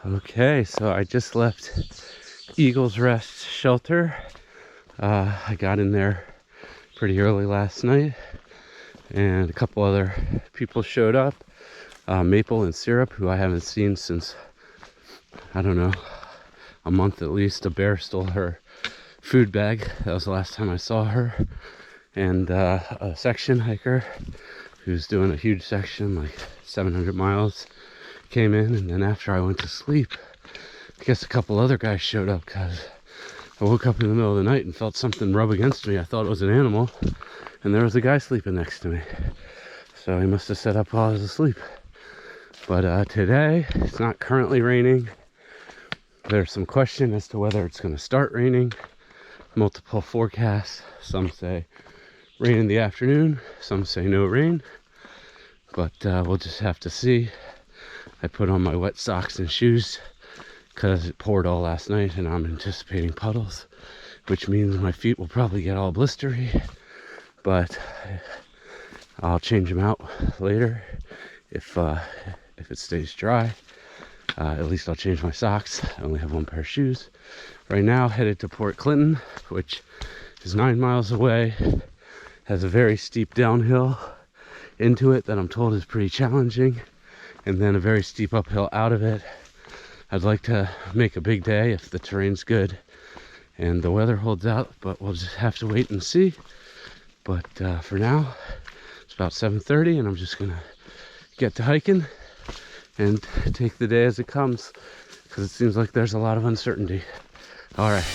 Okay, so I just left Eagle's Rest shelter. I got in there pretty early last night, and a couple other people showed up. Maple and Syrup, who I haven't seen since, I don't know, a month at least. A bear stole her food bag. That was the last time I saw her. And a section hiker who's doing a huge section, like 700 miles, came in. And then after I went to sleep, I guess a couple other guys showed up, because I woke up in the middle of the night and felt something rub against me. I thought it was an animal, and there was a guy sleeping next to me. So he must have set up while I was asleep. But today, it's not currently raining. There's some question as to whether it's going to start raining. Multiple forecasts. Some say rain in the afternoon, some say no rain. But we'll just have to see. I put on my wet socks and shoes because it poured all last night, and I'm anticipating puddles, which means my feet will probably get all blistery. But I'll change them out later if it stays dry. At least I'll change my socks. I only have one pair of shoes. Right now, headed to Port Clinton, which is 9 miles away. Has a very steep downhill into it that I'm told is pretty challenging, and then a very steep uphill out of it. I'd like to make a big day if the terrain's good and the weather holds out, but we'll just have to wait and see. But for now, it's about 7:30, and I'm just gonna get to hiking and take the day as it comes, because it seems like there's a lot of uncertainty. All right.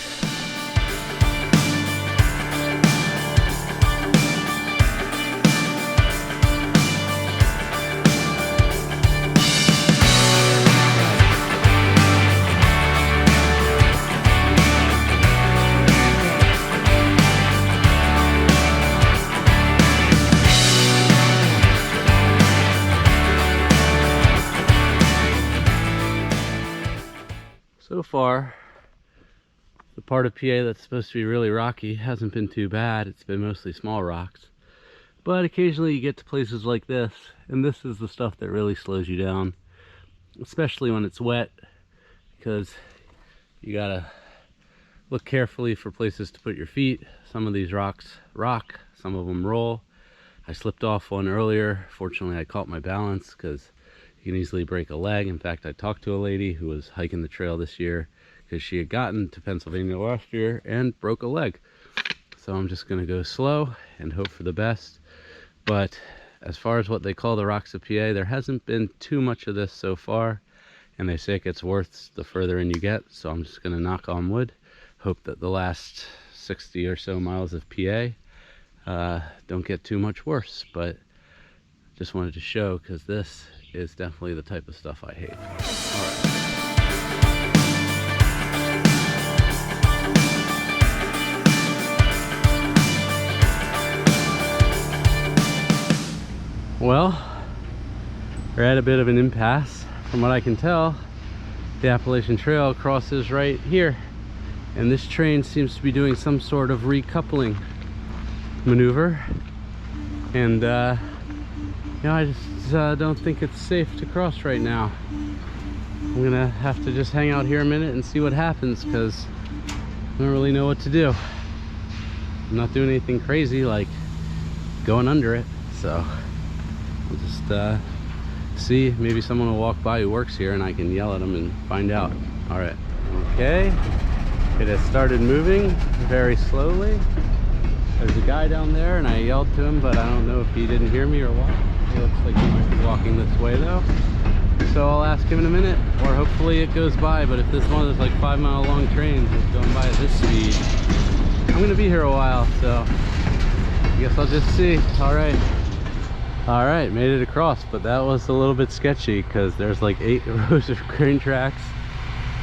So far, the part of PA that's supposed to be really rocky hasn't been too bad. It's been mostly small rocks. But occasionally you get to places like this, and this is the stuff that really slows you down, especially when it's wet, because you gotta look carefully for places to put your feet. Some of these rocks rock, some of them roll. I slipped off one earlier. Fortunately, I caught my balance, because you can easily break a leg. In fact, I talked to a lady who was hiking the trail this year because she had gotten to Pennsylvania last year and broke a leg. So I'm just going to go slow and hope for the best. But as far as what they call the rocks of PA, there hasn't been too much of this so far, and they say it gets worse the further in you get. So I'm just going to knock on wood, hope that the last 60 or so miles of PA don't get too much worse. But just wanted to show, because this is definitely the type of stuff I hate. All right. Well, we're at a bit of an impasse. From what I can tell, the Appalachian Trail crosses right here, and this train seems to be doing some sort of recoupling maneuver, and I just don't think it's safe to cross right now. I'm gonna have to just hang out here a minute and see what happens, because I don't really know what to do. I'm not doing anything crazy like going under it, so I'll just see. Maybe someone will walk by who works here and I can yell at them and find out. All right. Okay, it has started moving very slowly. There's a guy down there, and I yelled to him, but I don't know if he didn't hear me or what. He looks like he might be walking this way though. So I'll ask him in a minute, or hopefully it goes by. But if this one is like 5 mile long trains is going by at this speed, I'm gonna be here a while, so I guess I'll just see. All right, made it across, but that was a little bit sketchy because there's like 8 rows of train tracks,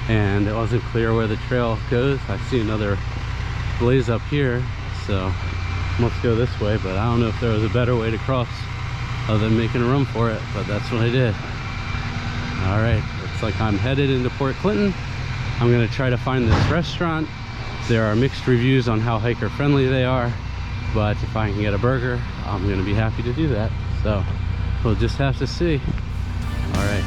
and it wasn't clear where the trail goes. I see another blaze up here, so let's go this way. But I don't know if there was a better way to cross other than making a run for it, but that's what I did. All right, looks like I'm headed into Port Clinton. I'm gonna try to find this restaurant. There are mixed reviews on how hiker friendly they are, but if I can get a burger, I'm gonna be happy to do that. So we'll just have to see. All right.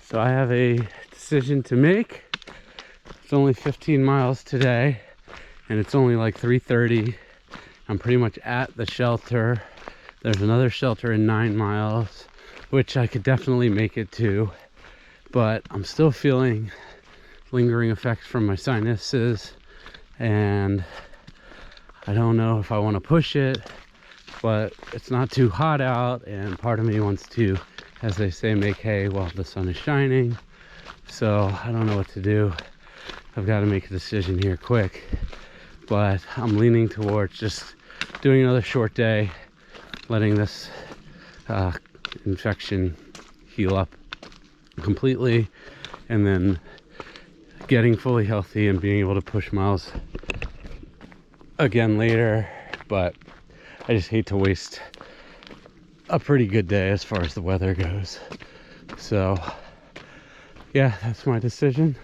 So I have a decision to make. It's only 15 miles today, and it's only like 3:30. I'm pretty much at the shelter. There's another shelter in 9 miles, which I could definitely make it to, but I'm still feeling lingering effects from my sinuses, and I don't know if I want to push it, but it's not too hot out, and part of me wants to, as they say, make hay while the sun is shining. So I don't know what to do. I've got to make a decision here quick, but I'm leaning towards just doing another short day, letting this infection heal up completely, and then getting fully healthy and being able to push miles again later. But I just hate to waste a pretty good day as far as the weather goes. So yeah, that's my decision.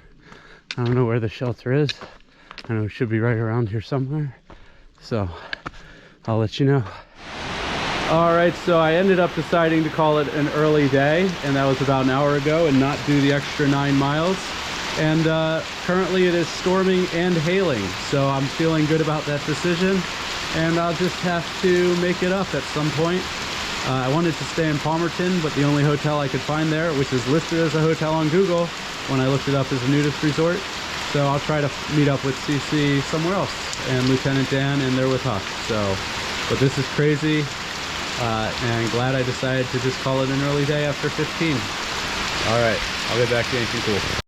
I don't know where the shelter is. I know it should be right around here somewhere, so I'll let you know. All right, so I ended up deciding to call it an early day, and that was about an hour ago, and not do the extra 9 miles. And currently it is storming and hailing, so I'm feeling good about that decision, and I'll just have to make it up at some point. I wanted to stay in Palmerton, but the only hotel I could find there, which is listed as a hotel on Google when I looked it up as a nudist resort, so I'll try to meet up with CC somewhere else, and Lieutenant Dan, and they're with Huck. So, but this is crazy, and glad I decided to just call it an early day after 15. All right, I'll get back to anything cool.